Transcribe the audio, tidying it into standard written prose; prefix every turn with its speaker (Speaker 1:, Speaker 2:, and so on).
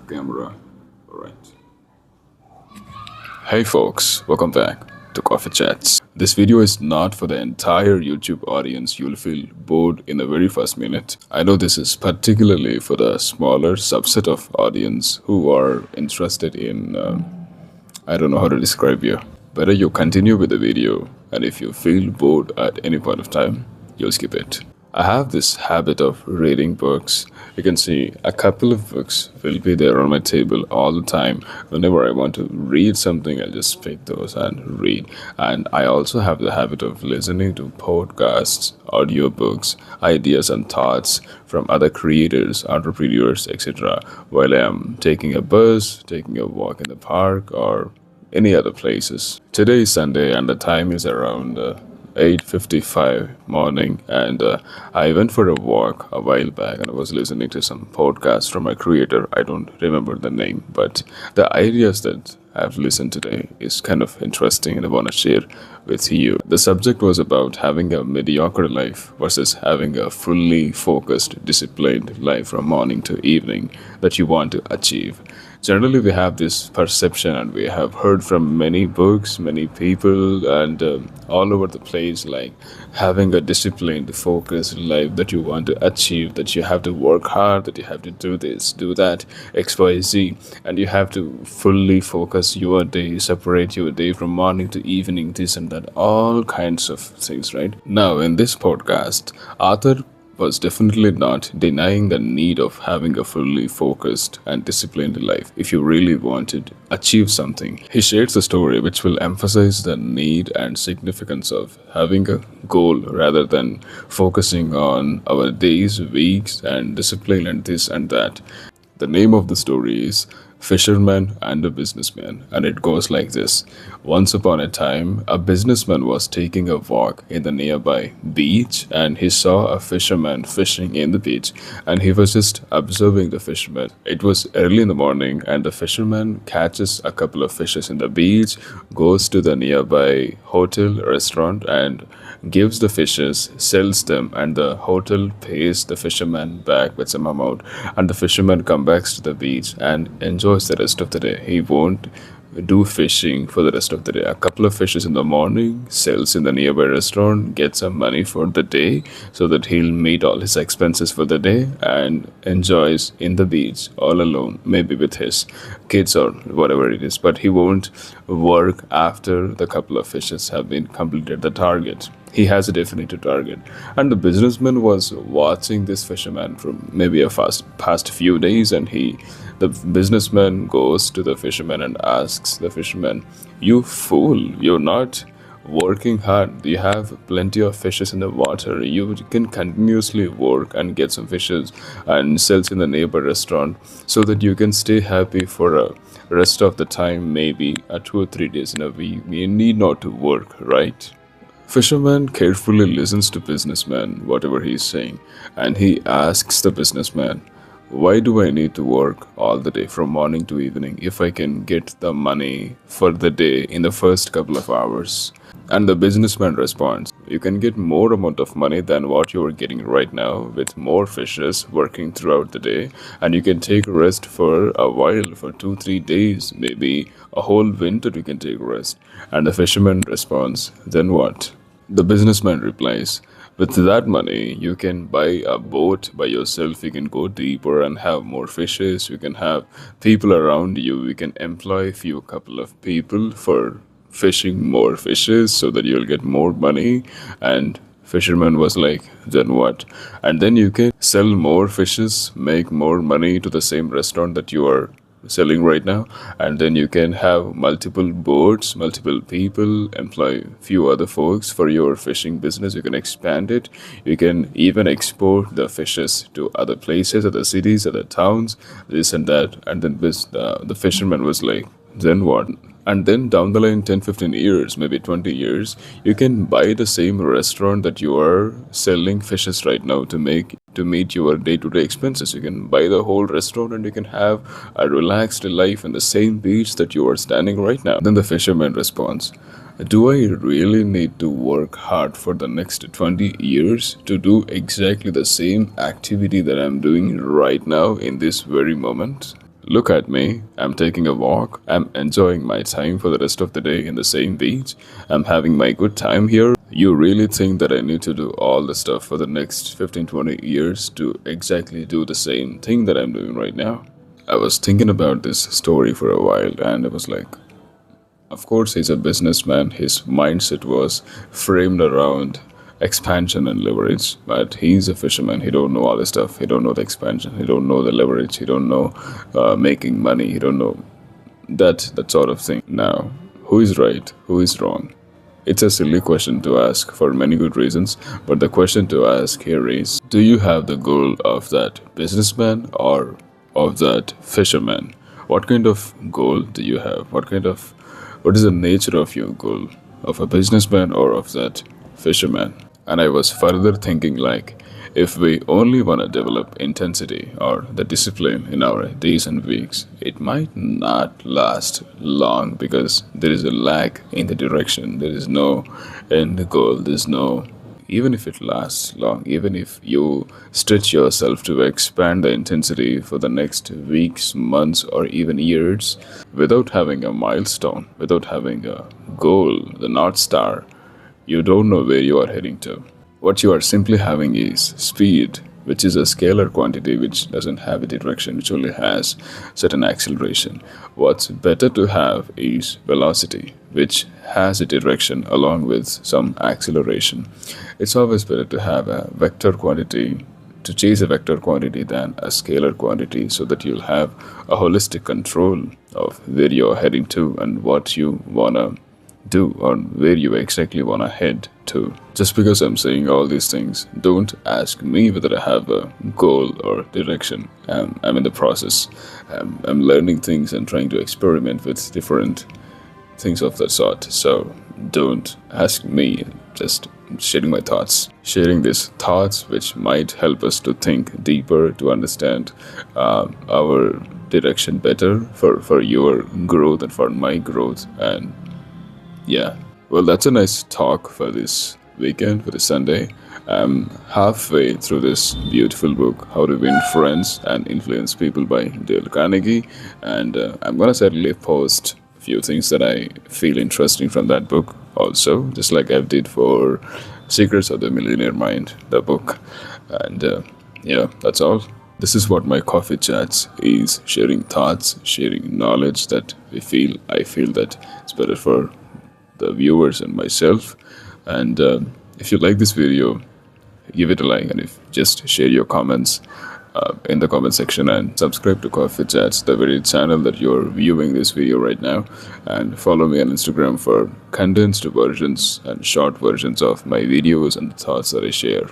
Speaker 1: Camera. Alright. Hey folks, welcome back to Coffee Chats. This video is not for the entire YouTube audience. You'll feel bored in the very first minute. I know this is particularly for the smaller subset of audience who are interested in, I don't know how to describe you. Better you continue with the video, and if you feel bored at any point of time, you'll skip it. I have this habit of reading books. You can see a couple of books will be there on my table all the time. Whenever I want to read something, I'll just pick those and read. And I also have the habit of listening to podcasts, audiobooks, ideas and thoughts from other creators, entrepreneurs, etc. while I am taking a bus, taking a walk in the park, or any other places. Today is Sunday and the time is around 8:55 morning, and I went for a walk a while back and I was listening to some podcasts from a creator. I don't remember the name, but the ideas that I've listened today is kind of interesting and I want to share with you. The subject was about having a mediocre life versus having a fully focused, disciplined life from morning to evening that you want to achieve. Generally, we have this perception, and we have heard from many books, many people, and all over the place, like having a disciplined, focused life that you want to achieve, that you have to work hard, that you have to do this, do that, XYZ, and you have to fully focus your day, separate your day from morning to evening, this and that, all kinds of things, right? Now, in this podcast, Arthur was definitely not denying the need of having a fully focused and disciplined life if you really want to achieve something. He shares a story which will emphasize the need and significance of having a goal rather than focusing on our days, weeks, and discipline and this and that. The name of the story is Fisherman and a Businessman, and it goes like this. Once upon a time, a businessman was taking a walk in the nearby beach, and he saw a fisherman fishing in the beach, and he was just observing the fisherman. It was early in the morning, and the fisherman catches a couple of fishes in the beach, goes to the nearby hotel restaurant and gives the fishes, sells them, and the hotel pays the fisherman back with some amount, and the fisherman comes back to the beach and enjoys the rest of the day. He won't do fishing for the rest of the day. A couple of fishes in the morning, sells in the nearby restaurant, gets some money for the day so that he'll meet all his expenses for the day and enjoys in the beach all alone, maybe with his kids or whatever it is. But he won't work after the couple of fishes have been completed the target. He has a definite target. And the businessman was watching this fisherman from maybe a past few days, and the businessman goes to the fisherman and asks the fisherman, "You fool, you're not working hard. You have plenty of fishes in the water. You can continuously work and get some fishes and sells in the neighbor restaurant so that you can stay happy for a rest of the time, maybe 2 or 3 days in a week. You need not to work, right?" Fisherman carefully listens to businessman, whatever he is saying, and he asks the businessman, "Why do I need to work all the day from morning to evening if I can get the money for the day in the first couple of hours?" And the businessman responds, "You can get more amount of money than what you are getting right now with more fishes working throughout the day, and you can take rest for a while, for 2 3 days, maybe a whole winter you can take rest." And the fisherman responds, "Then what?" The businessman replies, "With that money, you can buy a boat by yourself, you can go deeper and have more fishes, you can have people around you, you can employ few couple of people for fishing more fishes so that you'll get more money." And fisherman was like, "Then what?" "And then you can sell more fishes, make more money to the same restaurant that you are selling right now, and then you can have multiple boats, multiple people, employ few other folks for your fishing business. You can expand it. You can even export the fishes to other places, other cities, other towns, this and that." And then the fisherman was like, "Then what?" And then down the line, 10 15 years, maybe 20 years, you can buy the same restaurant that you are selling fishes right now to meet your day-to-day expenses. You can buy the whole restaurant and you can have a relaxed life in the same beach that you are standing right now. Then the fisherman responds, "Do I really need to work hard for the next 20 years to do exactly the same activity that I'm doing right now in this very moment?" Look at me. I'm taking a walk. I'm enjoying my time for the rest of the day in the same beach. I'm having my good time here. You really think that I need to do all the stuff for the next 15, 20 years to exactly do the same thing that I'm doing right now? I was thinking about this story for a while and I was like, of course, he's a businessman. His mindset was framed around expansion and leverage, but he's a fisherman. He don't know all this stuff. He don't know the expansion. He don't know the leverage. He don't know making money. He don't know that sort of thing. Now, who is right? Who is wrong? It's a silly question to ask for many good reasons, but the question to ask here is, do you have the goal of that businessman or of that fisherman? What kind of goal do you have? What is the nature of your goal? Of a businessman or of that fisherman? And I was further thinking like, if we only want to develop intensity or the discipline in our days and weeks, it might not last long because there is a lack in the direction. There is no end goal. There's no, even if it lasts long, even if you stretch yourself to expand the intensity for the next weeks, months, or even years, without having a milestone, without having a goal, the North Star, you don't know where you are heading to. What you are simply having is speed, which is a scalar quantity which doesn't have a direction, which only has certain acceleration. What's better to have is velocity, which has a direction along with some acceleration. It's always better to have a vector quantity, to chase a vector quantity than a scalar quantity, so that you'll have a holistic control of where you're heading to and what you wanna do or where you exactly wanna head to. Just because I'm saying all these things, don't ask me whether I have a goal or direction. I'm in the process. I'm learning things and trying to experiment with different things of that sort. So don't ask me, just sharing my thoughts. Sharing these thoughts which might help us to think deeper, to understand our direction better for your growth and for my growth. And yeah, well, that's a nice talk for this weekend, for this Sunday. I'm halfway through this beautiful book, How to Win Friends and Influence People by Dale Carnegie. And I'm going to certainly post a few things that I feel interesting from that book also, just like I did for Secrets of the Millionaire Mind, the book. And yeah, that's all. This is what my coffee chats is, sharing thoughts, sharing knowledge that I feel that it's better for the viewers and myself. And if you like this video, give it a like, and if just share your comments in the comment section, and subscribe to Coffee Chats, the very channel that you're viewing this video right now, and follow me on Instagram for condensed versions and short versions of my videos and the thoughts that I share.